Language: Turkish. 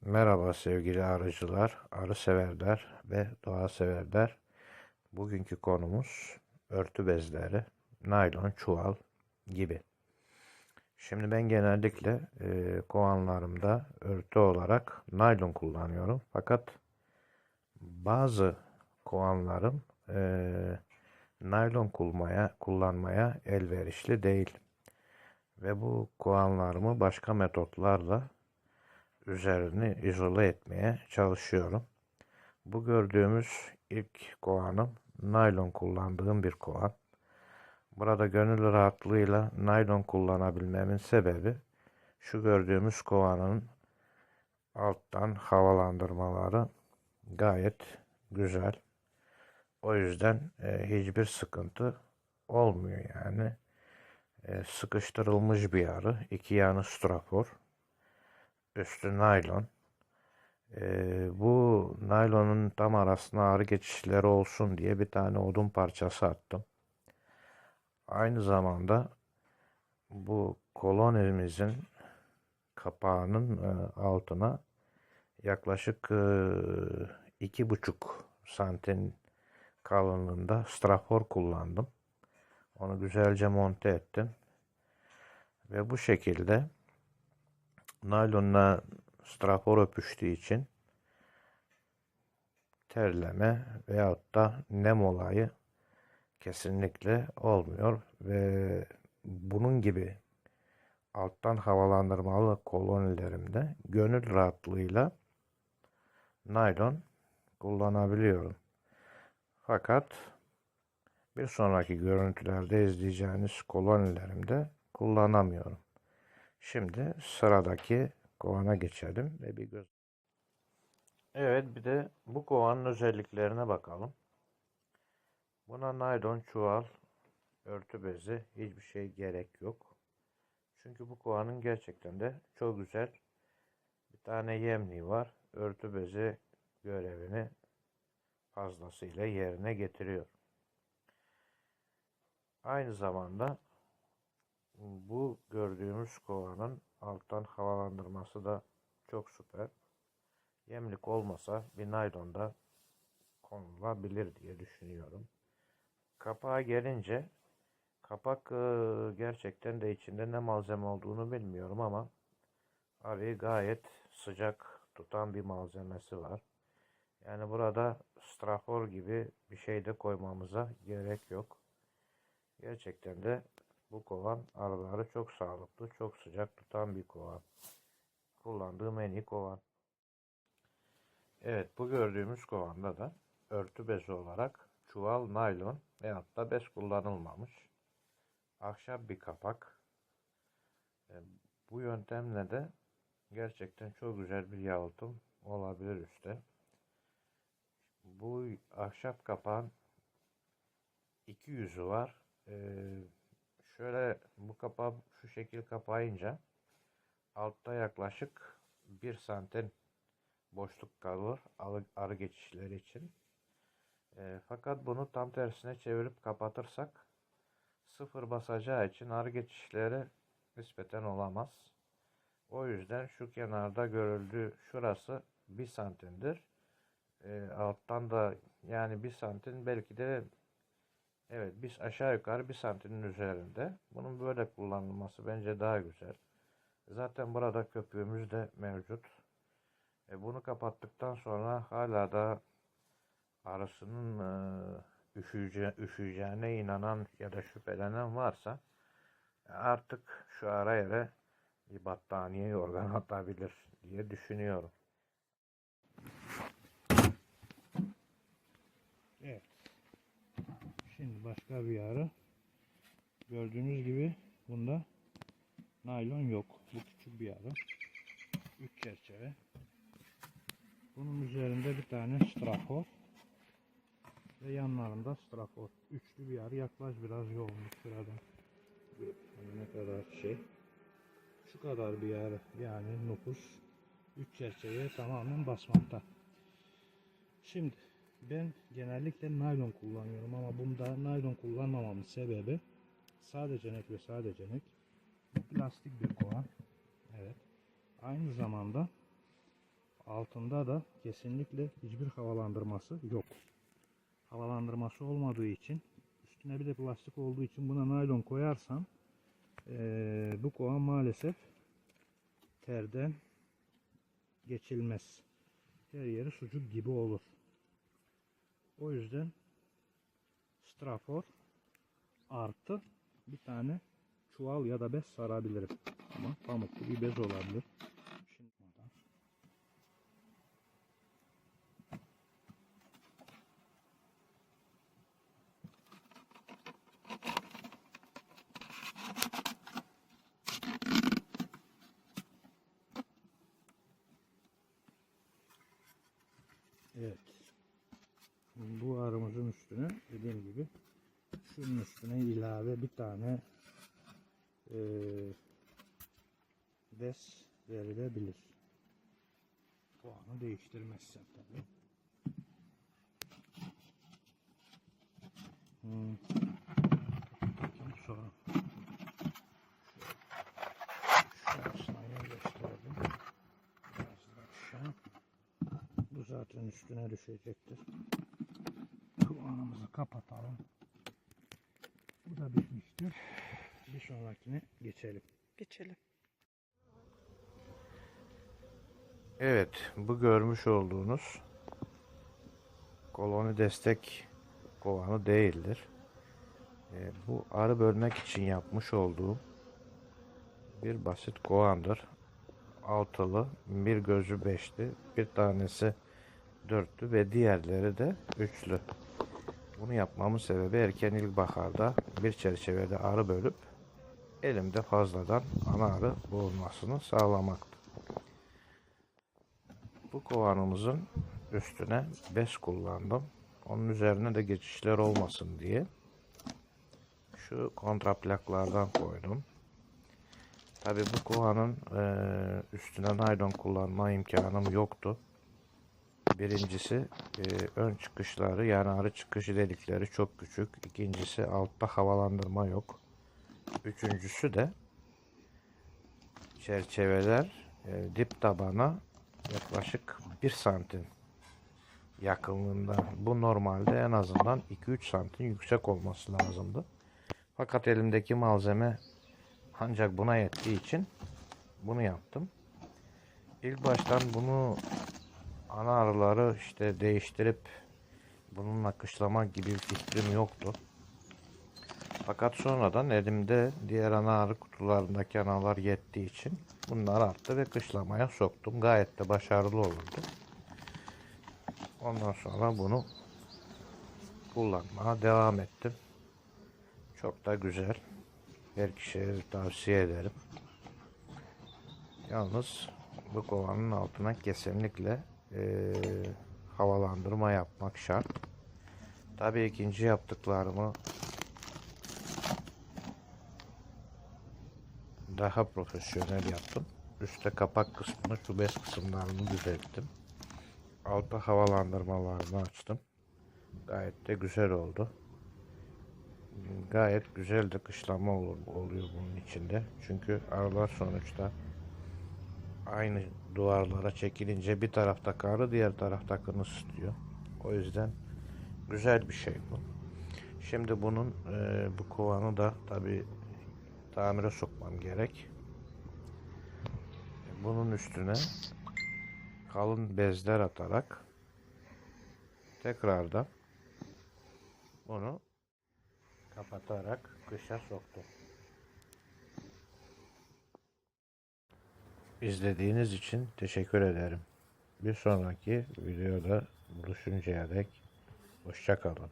Merhaba sevgili arıcılar, arı severler ve doğa severler. Bugünkü konumuz örtü bezleri, naylon, çuval gibi. Şimdi ben genellikle kovanlarımda örtü olarak naylon kullanıyorum. Fakat bazı kovanlarım naylon kullanmaya elverişli değil. Ve bu kovanlarımı başka metotlarla üzerini izole etmeye çalışıyorum. Bu gördüğümüz ilk kovanım naylon kullandığım bir kovan. Burada gönül rahatlığıyla naylon kullanabilmemin sebebi şu gördüğümüz kovanın alttan havalandırmaları gayet güzel. O yüzden hiçbir sıkıntı olmuyor yani. Sıkıştırılmış bir arı. İki yanı strafor. Üstü naylon. Bu naylonun tam arasına ağrı geçişleri olsun diye bir tane odun parçası attım. Aynı zamanda bu kolonimizin kapağının altına yaklaşık 2,5 santim kalınlığında strafor kullandım. Onu güzelce monte ettim. Ve bu şekilde naylonla strafor öpüştüğü için terleme veyahut da nem olayı kesinlikle olmuyor ve bunun gibi alttan havalandırmalı kolonilerimde gönül rahatlığıyla naylon kullanabiliyorum. Fakat bir sonraki görüntülerde izleyeceğiniz kolonilerimde kullanamıyorum. Şimdi sıradaki kovana geçelim ve bir göz. Evet, bir de bu kovanın özelliklerine bakalım. Buna naylon çuval, örtü bezi, hiçbir şey gerek yok. Çünkü bu kovanın gerçekten de çok güzel bir tane yemliği var. Örtü bezi görevini fazlasıyla yerine getiriyor. Aynı zamanda bu gördüğümüz kovanın alttan havalandırması da çok süper. Yemlik olmasa bir naylonda konulabilir diye düşünüyorum. Kapağa gelince kapak gerçekten de içinde ne malzeme olduğunu bilmiyorum ama arıyı gayet sıcak tutan bir malzemesi var. Yani burada strafor gibi bir şey de koymamıza gerek yok. Gerçekten de bu kovan arıları çok sağlıklı, çok sıcak tutan bir kovan. Kullandığım en iyi kovan. Evet, bu gördüğümüz kovanda da örtü bezi olarak çuval, naylon veyahut da bez kullanılmamış. Ahşap bir kapak. E, Bu yöntemle de gerçekten çok güzel bir yalıtım olabilir üstte. Bu ahşap kapağın iki yüzü var. Şöyle bu kapağı şu şekil kapayınca altta yaklaşık 1 santim boşluk kalır arı geçişleri için. Fakat bunu tam tersine çevirip kapatırsak sıfır basacağı için arı geçişleri nispeten olamaz. O yüzden şu kenarda görüldüğü şurası 1 santimdir. Alttan da yani 1 santim belki de evet biz aşağı yukarı 1 santimin üzerinde. Bunun böyle kullanılması bence daha güzel. Zaten burada köpüğümüz de mevcut. Bunu kapattıktan sonra hala da arısının üşüyeceğine inanan ya da şüphelenen varsa artık şu ara yere bir battaniye yorgan atabilir diye düşünüyorum. Evet. Şimdi başka bir arı. Gördüğünüz gibi bunda naylon yok. Bu küçük bir arı. 3 çerçeve. Bunun üzerinde bir tane strafor ve yanlarında strafor. Üçlü bir arı. Yaklaş biraz yoğunluk şuradan. Ne kadar şey. Şu kadar bir arı. Yani nüfus 3 çerçeveye tamamen basmakta. Şimdi ben genellikle naylon kullanıyorum ama bunda naylon kullanmamamın sebebi sadece net ve sadece net plastik bir kovan. Evet. Aynı zamanda Altında da kesinlikle hiçbir havalandırması yok. Havalandırması olmadığı için, üstüne bir de plastik olduğu için buna naylon koyarsan bu kova maalesef terden geçilmez. Her yeri sucuk gibi olur. O yüzden strafor artı bir tane çuval ya da bez sarabilirim. Ama pamuklu bir bez olabilir. Şimdi evet. Bu arımızın üstüne dediğim gibi şunun üstüne ilave bir tane bez verilebilir. Puanı değiştirmezsen tabii. Sonra şurasına yerleştirelim. Biraz da aşağı. Bu zaten üstüne düşecektir. Kulağımızı kapatalım. Bu da bitmiştir. Bir sonrakine geçelim. Geçelim. Evet, bu görmüş olduğunuz koloni destek kovanı değildir. Bu arı bölmek için yapmış olduğum bir basit kovandır. Altılı, bir gözü beşli, bir tanesi dörtlü ve diğerleri de üçlü. Bunu yapmamın sebebi erken ilkbaharda bir çerçevede arı bölüp elimde fazladan ana arı bulunmasını sağlamaktı. Bu kovanımızın üstüne bez kullandım. Onun üzerine de geçişler olmasın diye şu kontraplaklardan koydum. Tabi bu kovanın üstüne naylon kullanma imkanım yoktu. Birincisi ön çıkışları, yani arı çıkışı delikleri çok küçük. İkincisi altta havalandırma yok. Üçüncüsü de çerçeveler dip tabana yaklaşık 1 santim yakınlığında. Bu normalde en azından 2-3 santim yüksek olması lazımdı. Fakat elimdeki malzeme ancak buna yettiği için bunu yaptım. İlk baştan bunu ana arıları işte değiştirip bununla kışlamak gibi bir fikrim yoktu. Fakat sonradan elimde diğer ana arı kutularındaki analar yettiği için bunlar arttı ve kışlamaya soktum. Gayet de başarılı olurdu. Ondan sonra bunu kullanmaya devam ettim. Çok da güzel. Her kişiye tavsiye ederim. Yalnız bu kovanın altına kesinlikle havalandırma yapmak şart. Tabii ikinci yaptıklarımı daha profesyonel yaptım. Üstte kapak kısmını, şu bez kısımlarını düzelttim. Altta havalandırmalarını açtım. Gayet de güzel oldu. Gayet güzel de kışlama oluyor bunun içinde. Çünkü arılar sonuçta aynı duvarlara çekilince bir tarafta karı, diğer tarafta kını ısıtıyor. O yüzden güzel bir şey bu. Şimdi bunun bu kovanı da tabi tamire sokmam gerek. Bunun üstüne kalın bezler atarak tekrardan bunu kapatarak kışa soktum. İzlediğiniz için teşekkür ederim. Bir sonraki videoda buluşuncaya dek hoşça kalın.